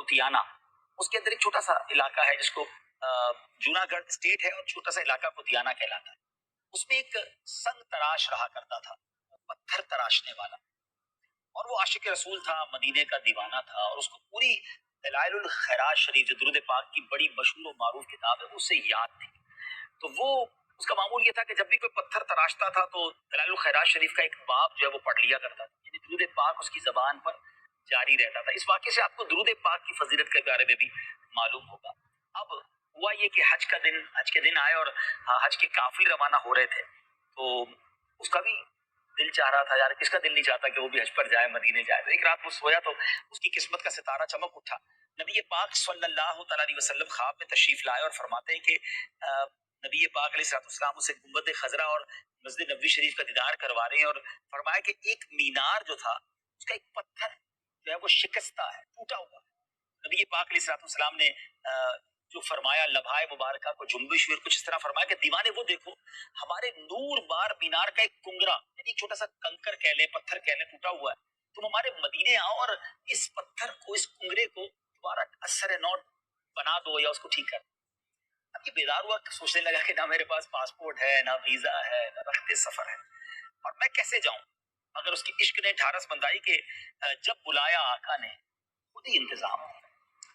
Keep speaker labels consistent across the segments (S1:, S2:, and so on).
S1: कुतियाना, उसके अंदर एक छोटा सा इलाका है जिसको जूनागढ़ स्टेट है और छोटा सा इलाका कुतियाना कहलाता है। उसमें एक संग तराश रहा करता था, पत्थर तराशने वाला, और वो आशिक रसूल था, मदीने का दीवाना था, और उसको पूरी दलाइलुल खैरात शरीफ जो दुरूद पाक की बड़ी मशहूर और मारूफ किताब है उससे याद थी। तो वो उसका मामूल ये था कि जब भी कोई पत्थर तराशता था तो दलाइलुल खैरात शरीफ का एक बाब जो है वो पढ़ लिया करता था, यानी दुरूद पाक उसकी जबान पर जारी रहता था। इस वाक़े से आपको दुरूद पाक की फजीलत के बारे में भी मालूम होगा। अब हुआ ये कि हज के दिन आए और हज के काफिले रवाना हो रहे थे, तो उसका भी दिल चाह रहा था, यार किसका दिल नहीं चाहता कि वो भी हज पर जाए, मदीने जाए। तो एक रात वो सोया तो उसकी किस्मत का सितारा चमक उठा। नबी पाक सल्लल्लाहु अलैहि वसल्लम ख्वाब में तशरीफ लाए और फरमाते हैं कि नबी पाक अलैहिस्सलाम उसे गुंबद खजरा और मस्जिद नबवी शरीफ का दीदार करवा रहे हैं, और फरमाया कि एक मीनार जो था उसका एक पत्थर जो है वो शिकस्ता है, टूटा हुआ है। नबी पाक अलैहिस्सलाम ने जो फरमाया, लम्हाए मुबारका को जुम्बिश हुई, कुछ इस तरह फरमाया कि दीवाने वो देखो, हमारे नूर बार मीनार का एक कुंगरा, यानी छोटा सा कंकर कह ले, पत्थर कह ले, टूटा हुआ है, तुम हमारे मदीने आओ और इस पत्थर को, इस कुंगरे को दोबारा असर नौ बना दो या उसको ठीक कर। अब ये बेदार हुआ, सोचने लगा कि ना मेरे पास पासपोर्ट है, ना वीजा है, ना रखते सफर है, और मैं कैसे जाऊं। मगर उसके इश्क ने ढारस बंधाई के जब बुलाया आका ने खुद ही इंतजाम,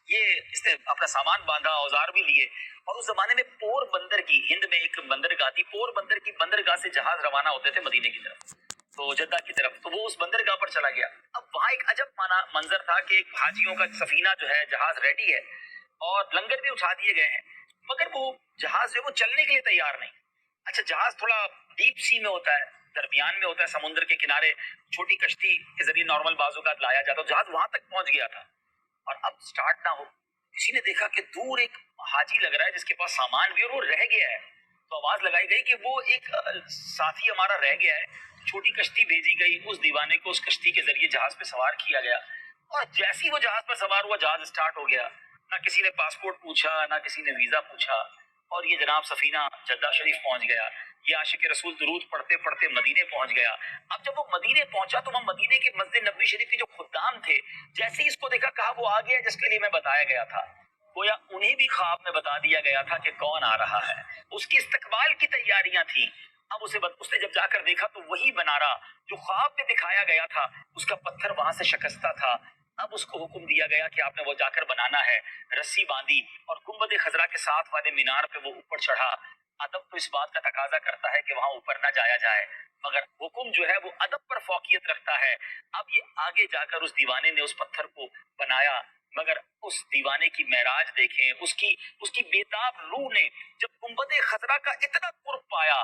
S1: ये इसने अपना सामान बांधा, औजार भी लिए, और उस जमाने में पोर बंदर की, हिंद में एक बंदरगाह थी, पोर बंदर की बंदरगाह से जहाज रवाना होते थे मदीने की तरफ, तो जद्दा की तरफ। तो वो उस बंदरगाह पर चला गया। अब वहां एक अजब मंजर था कि एक हाजियों का सफीना जो है, जहाज रेडी है और लंगर भी उठा दिए गए हैं, मगर वो जहाज जो वो चलने के लिए तैयार नहीं। अच्छा, जहाज थोड़ा डीप सी में होता है, दरमियान में होता है, समुद्र के किनारे छोटी कश्ती के जरिए नॉर्मल बाजू का लाया जाता है। जहाज वहां तक पहुंच गया था और अब स्टार्ट ना हो, किसी ने देखा कि दूर एक हाजी लग रहा है जिसके पास सामान भी और वो रह गया है। तो आवाज लगाई गई कि वो एक साथी हमारा रह गया है। छोटी कश्ती भेजी गई, उस दीवाने को उस कश्ती के जरिए जहाज पे सवार किया गया, और जैसे ही वो जहाज पर सवार हुआ, जहाज स्टार्ट हो गया। ना किसी ने पासपोर्ट पूछा, ना किसी ने वीजा पूछा, और ये जनाब सफीना जद्दा शरीफ पहुंच गया। ये आशिक रसूल दुरूद पढ़ते पढ़ते मदीने पहुंच गया। अब जब वो मदीने पहुंचा तो वह मदीने के मस्जिद नबवी शरीफ के जो खुद्दाम थे, जैसे ही इसको देखा, कहा वो आ गया जिसके लिए मैं बताया गया था। गोया उन्हें भी ख्वाब में बता दिया गया था कि कौन आ रहा है। उसकी इस्तकबाल की तैयारियां थी। अब उसने जब जाकर देखा तो वही बनारा जो ख्वाब में दिखाया गया था, उसका पत्थर वहां से शिकस्ता था। अब उसको हुक्म दिया गया कि आपने वो जाकर बनाना है। रस्सी बांधी और गुंबद खजरा के साथ वाले मीनार पे वो ऊपर चढ़ा। अदब तो इस बात का तकाजा करता है कि वहां ऊपर ना जाया जाए, मगर हुक्म जो है वो अदब पर फौकियत रखता है। अब ये आगे जाकर उस दीवाने ने उस पत्थर को बनाया, मगर उस दीवाने की मेराज देखें, उसकी उसकी बेताब रूह ने जब गुंबद खजरा का इतना कुर्ब पाया,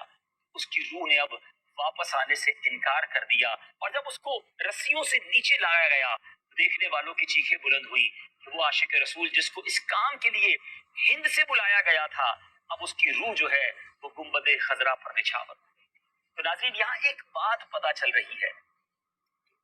S1: उसकी रूह ने अब वापस आने से इनकार कर दिया। और जब उसको रस्सियों से नीचे लाया गया, देखने वालों की चीखें बुलंद हुई कि वो आशिक रसूल जिसको इस काम के लिए हिंद से बुलाया गया था, अब उसकी रूह जो है वो गुंबद खजरा पर निछावर। तो नाज़रीन, यहाँ एक बात पता चल रही है,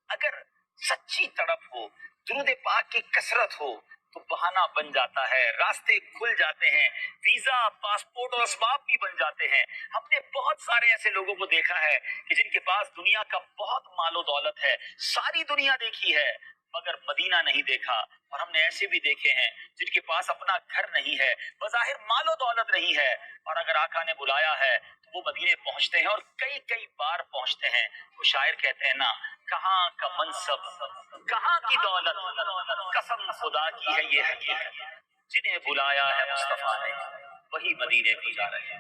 S1: अगर सच्ची तड़प हो, दुरूद पाक की कसरत हो, तो बहाना बन जाता है, रास्ते खुल जाते हैं, वीजा, पासपोर्ट और असबाब भी बन जाते हैं। हमने बहुत सारे ऐसे लोगों को देखा है कि जिनके पास दुनिया का बहुत मालो दौलत है, सारी दुनिया देखी है, मगर मदीना नहीं देखा। और हमने ऐसे भी देखे हैं जिनके पास अपना घर नहीं है, बज़ाहिर मालो दौलत नहीं है, और अगर आका ने बुलाया है तो वो मदीने पहुंचते हैं, और कई कई बार पहुंचते हैं। वो शायर कहते हैं ना, कहाँ का मनसब, कहाँ की दौलत, कसम खुदा की है ये हकीकत, जिन्हें बुलाया है मुस्तफा ने वही मदीने को जा रहे हैं।